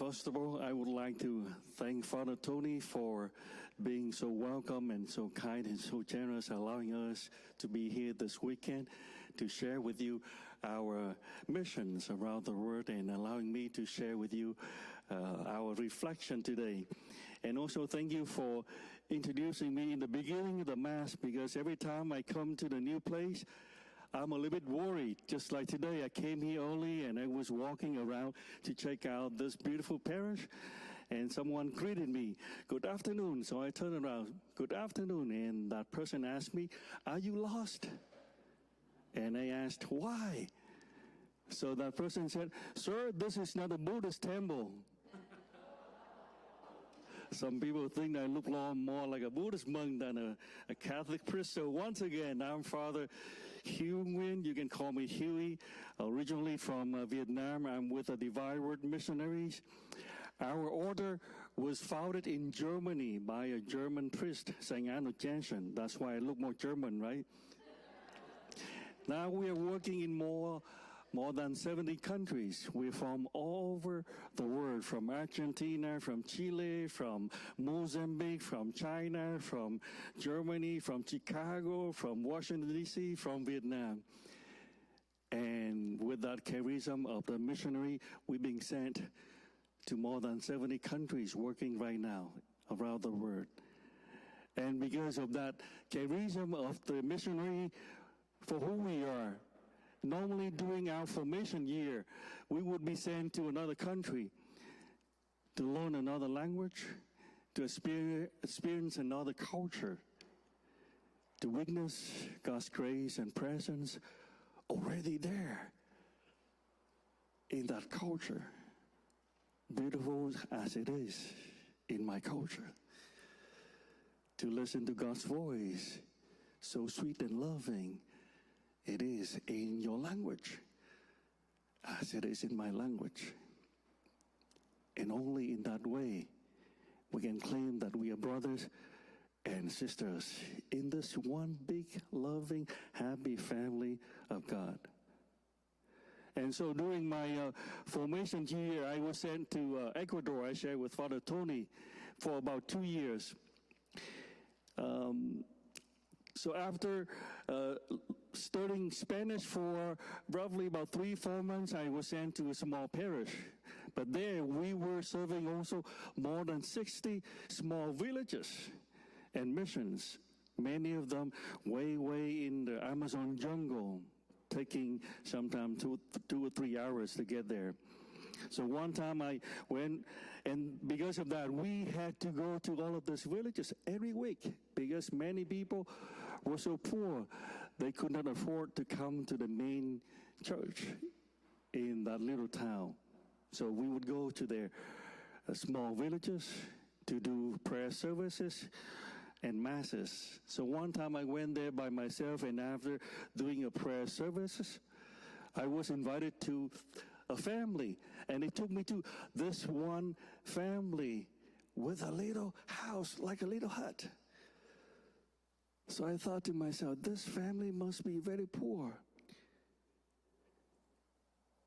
First of all, I would like to thank Father Tony for being so welcome and so kind and so generous, allowing us to be here this weekend to share with you our missions around the world and allowing me to share with you our reflection today. And also thank you for introducing me in the beginning of the Mass, because every time I come to the new place, I'm a little bit worried. Just like today, I came here early and I was walking around to check out this beautiful parish, and someone greeted me, "Good afternoon." So I turned around, "Good afternoon." And that person asked me, "Are you lost?" And I asked, "Why?" So that person said, "Sir, this is not a Buddhist temple." Some people think I look more like a Buddhist monk than a Catholic priest. So once again, I'm Father Hugh. You can call me Huey. Originally from Vietnam, I'm with the Divine Word Missionaries. Our order was founded in Germany by a German priest, St. Arno Jansen. That's why I look more German, right? Now we are working in more than 70 countries. We're from all over the world, from Argentina, from Chile, from Mozambique, from China, from Germany, from Chicago, from Washington, D.C., from Vietnam. And with that charism of the missionary, we're being sent to more than 70 countries working right now around the world. And because of that charism of the missionary, for who we are, normally during our formation year, we would be sent to another country to learn another language, to experience another culture, to witness God's grace and presence already there in that culture, beautiful as it is in my culture. To listen to God's voice, so sweet and loving, it is in your language, as it is in my language. And only in that way we can claim that we are brothers and sisters in this one big, loving, happy family of God. And so during my formation year, I was sent to Ecuador. I shared with Father Tony for about 2 years. So after studying Spanish for roughly about 3-4 months, I was sent to a small parish. But there we were serving also more than 60 small villages and missions, many of them way in the Amazon jungle, taking sometimes 2 or 3 hours to get there. So one time I went, and because of that, we had to go to all of these villages every week, because many people were so poor, they could not afford to come to the main church in that little town. So we would go to their small villages to do prayer services and masses. So one time I went there by myself, and after doing a prayer services, I was invited to a family, and it took me to this one family with a little house, like a little hut. So I thought to myself, this family must be very poor.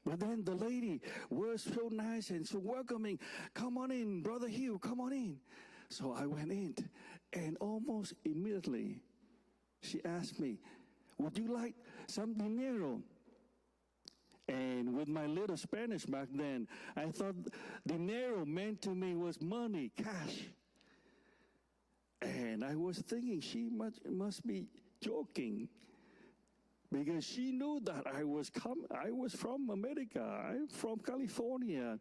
But then the lady was so nice and so welcoming. "Come on in, Brother Hugh, come on in." So I went in, and almost immediately she asked me, "Would you like some dinero?" And with my little Spanish back then, I thought dinero meant to me was money, cash. And I was thinking she must be joking, because she knew that I was from America. I'm from California.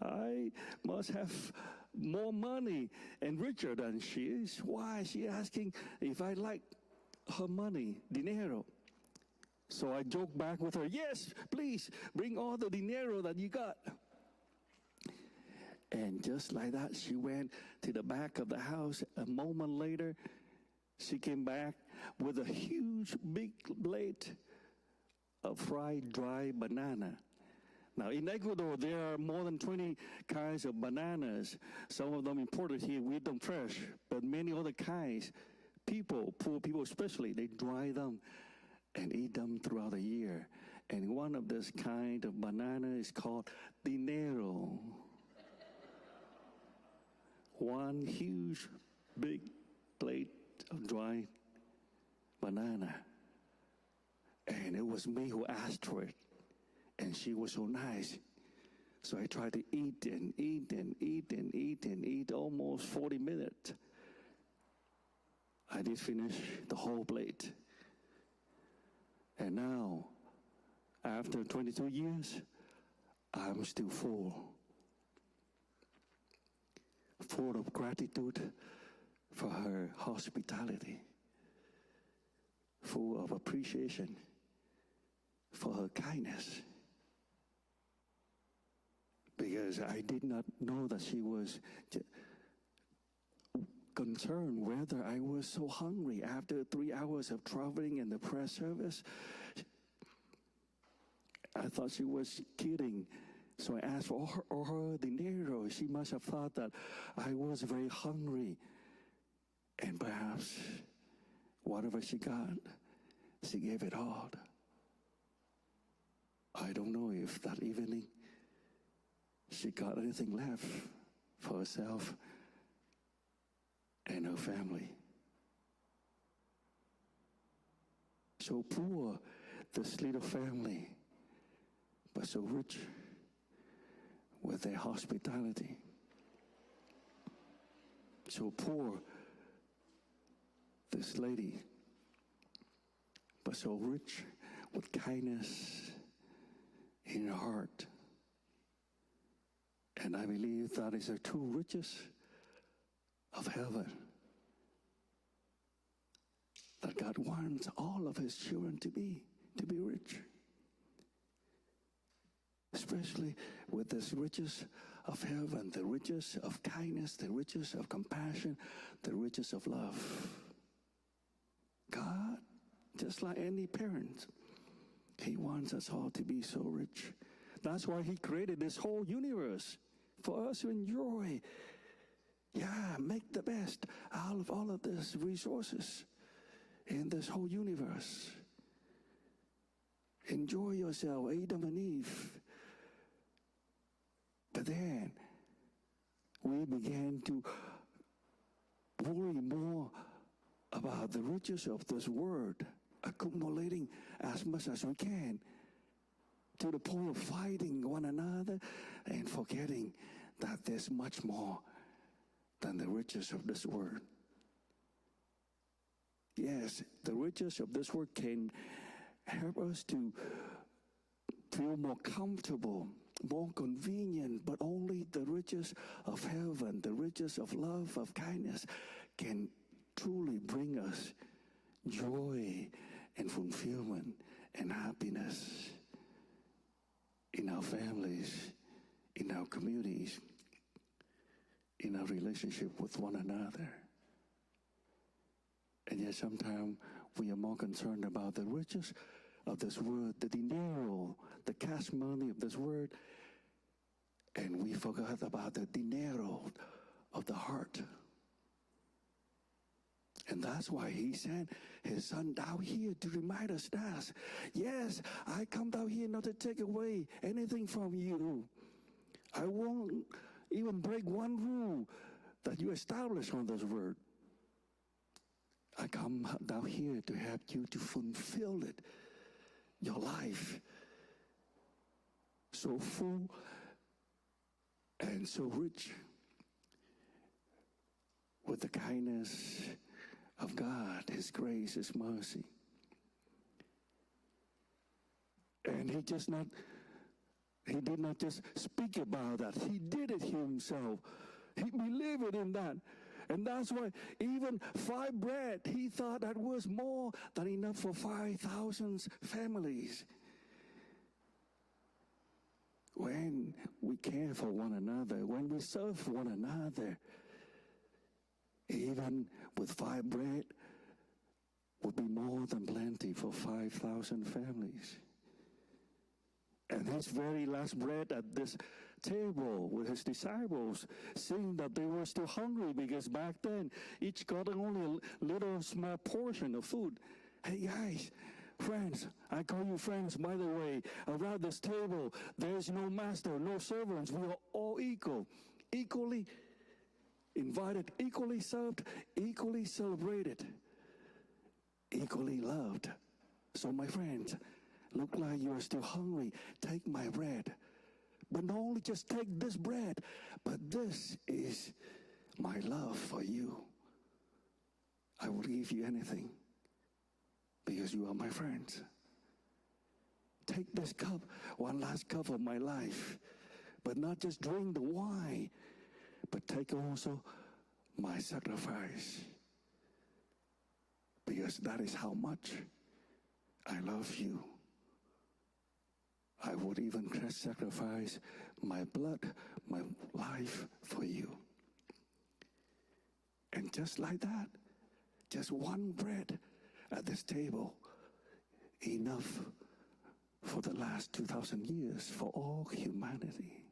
I must have more money and richer than she is. Why is she asking if I like her money, dinero? So I joked back with her, "Yes, please, bring all the dinero that you got." And just like that, she went to the back of the house. A moment later, she came back with a huge, big plate of fried dry banana. Now, in Ecuador, there are more than 20 kinds of bananas. Some of them imported here, we eat them fresh. But many other kinds, poor people especially, they dry them and eat them throughout the year. And one of this kind of banana is called dinero. one huge, big plate of dried banana. And it was me who asked for it. And she was so nice. So I tried to eat and eat and eat and eat and eat almost 40 minutes. I did finish the whole plate. And now, after 22 years, I'm still full. Full of gratitude for her hospitality. Full of appreciation for her kindness. Because I did not know that she was concerned whether I was so hungry after 3 hours of traveling in the prayer service. I thought she was kidding. So I asked for her dinero. She must have thought that I was very hungry. And perhaps whatever she got, she gave it all. I don't know if that evening she got anything left for herself and her family. So poor, this little family, but so rich with their hospitality. So poor, this lady, but so rich with kindness in her heart. And I believe that is the true riches of heaven. That God wants all of his children to be rich. Especially with this riches of heaven, the riches of kindness, the riches of compassion, the riches of love. God, just like any parent, he wants us all to be so rich. That's why he created this whole universe for us to enjoy. Yeah, make the best out of all of these resources in this whole universe. Enjoy yourself, Adam and Eve. But then we began to worry more about the riches of this world, accumulating as much as we can, to the point of fighting one another and forgetting that there's much more than the riches of this world. Yes, the riches of this world can help us to feel more comfortable, more convenient, but only the riches of heaven, the riches of love, of kindness, can truly bring us joy and fulfillment and happiness in our families, in our communities, in our relationship with one another. And yet sometimes we are more concerned about the riches of this world, the dinero, the cash money of this world, and we forgot about the dinero of the heart. And that's why he sent his son down here to remind us that, yes, I come down here not to take away anything from you. I won't even break one rule that you established on this word. I come down here to help you to fulfill it, your life. So full and so rich with the kindness of God, his grace, his mercy. And he did not just speak about that. He did it himself. He believed in that. And that's why even 5 bread, he thought that was more than enough for 5,000 families. When we care for one another, when we serve one another, even with 5 bread would be more than plenty for 5,000 families. And his very last bread at this table with his disciples, seeing that they were still hungry, because back then each got only a little small portion of food. Hey guys, friends, I call you friends, by the way, around this table there is no master, no servants. We are all equally invited, equally served, equally celebrated, equally loved. So my friends, look like you are still hungry. Take my bread. But not only just take this bread, but this is my love for you. I will give you anything because you are my friends. Take this cup, one last cup of my life, but not just drink the wine, but take also my sacrifice, because that is how much I love you. I would even sacrifice my blood, my life for you. And just like that, just one bread at this table, enough for the last 2,000 years, for all humanity.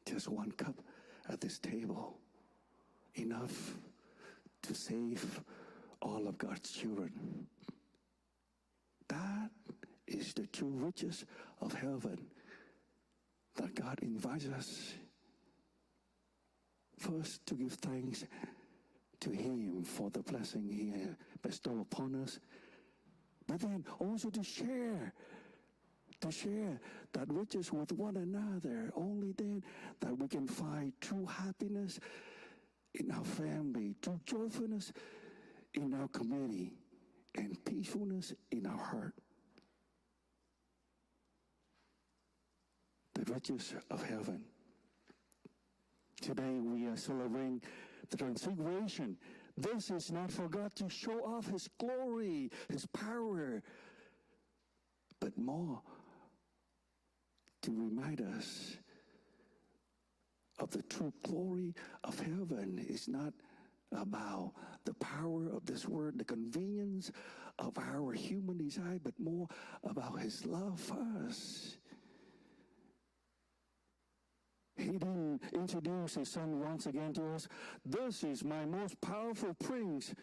Just one cup at this table, enough to save all of God's children. That is the true riches of heaven, that God invites us first to give thanks to Him for the blessing He bestowed upon us, but then also to share that riches with one another. Only then that we can find true happiness in our family, true joyfulness in our community, and peacefulness in our heart. The riches of heaven. Today we are celebrating the Transfiguration. This is not for God to show off His glory, His power, but more to remind us of the true glory of heaven. Is not about the power of this world, the convenience of our human desire, but more about His love for us. He didn't introduce His Son once again to us. This is my most powerful prince.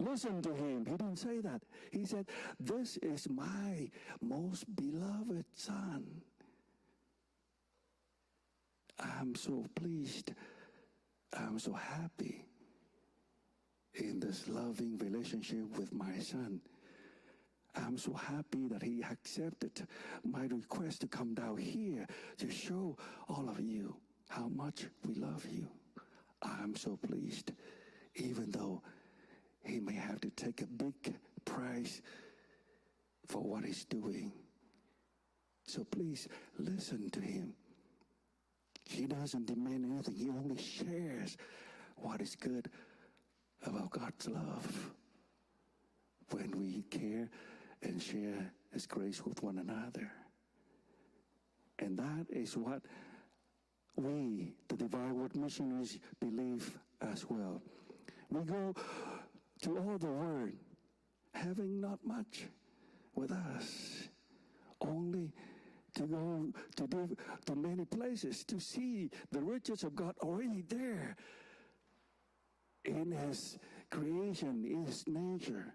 Listen to him. He didn't say that. He said, this is my most beloved Son. I'm so pleased. I'm so happy in this loving relationship with my Son. I'm so happy that He accepted my request to come down here to show all of you how much we love you. I'm so pleased, even though He may have to take a big price for what He's doing. So please listen to Him. He doesn't demand anything. He only shares what is good about God's love. When we care and share His grace with one another. And that is what we, the Divine Word missionaries, believe as well. We go to all the world, having not much with us, only to go to many places to see the riches of God already there in His creation, in His nature,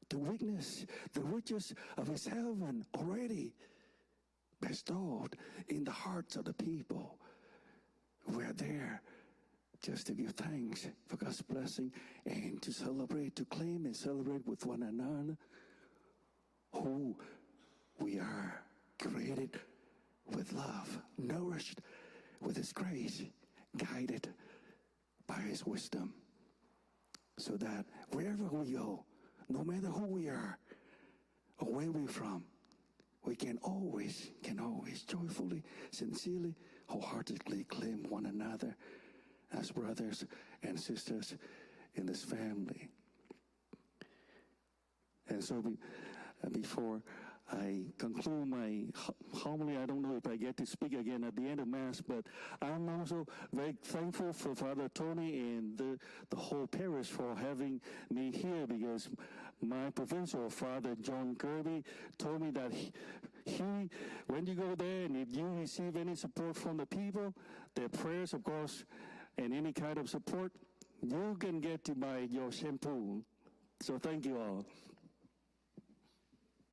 to witness the riches of His heaven already bestowed in the hearts of the people. We're there just to give thanks for God's blessing and to celebrate, to claim and celebrate with one another who we are, created with love, nourished with His grace, guided by His wisdom, so that wherever we go, no matter who we are or where we're from, we can always joyfully, sincerely, wholeheartedly claim one another as brothers and sisters in this family. And so before I conclude my homily, I don't know if I get to speak again at the end of Mass, but I'm also very thankful for Father Tony and the whole parish for having me here, because my provincial Father John Kirby told me that when you go there and if you receive any support from the people, their prayers, of course, and any kind of support, you can get to buy your shampoo. So thank you all.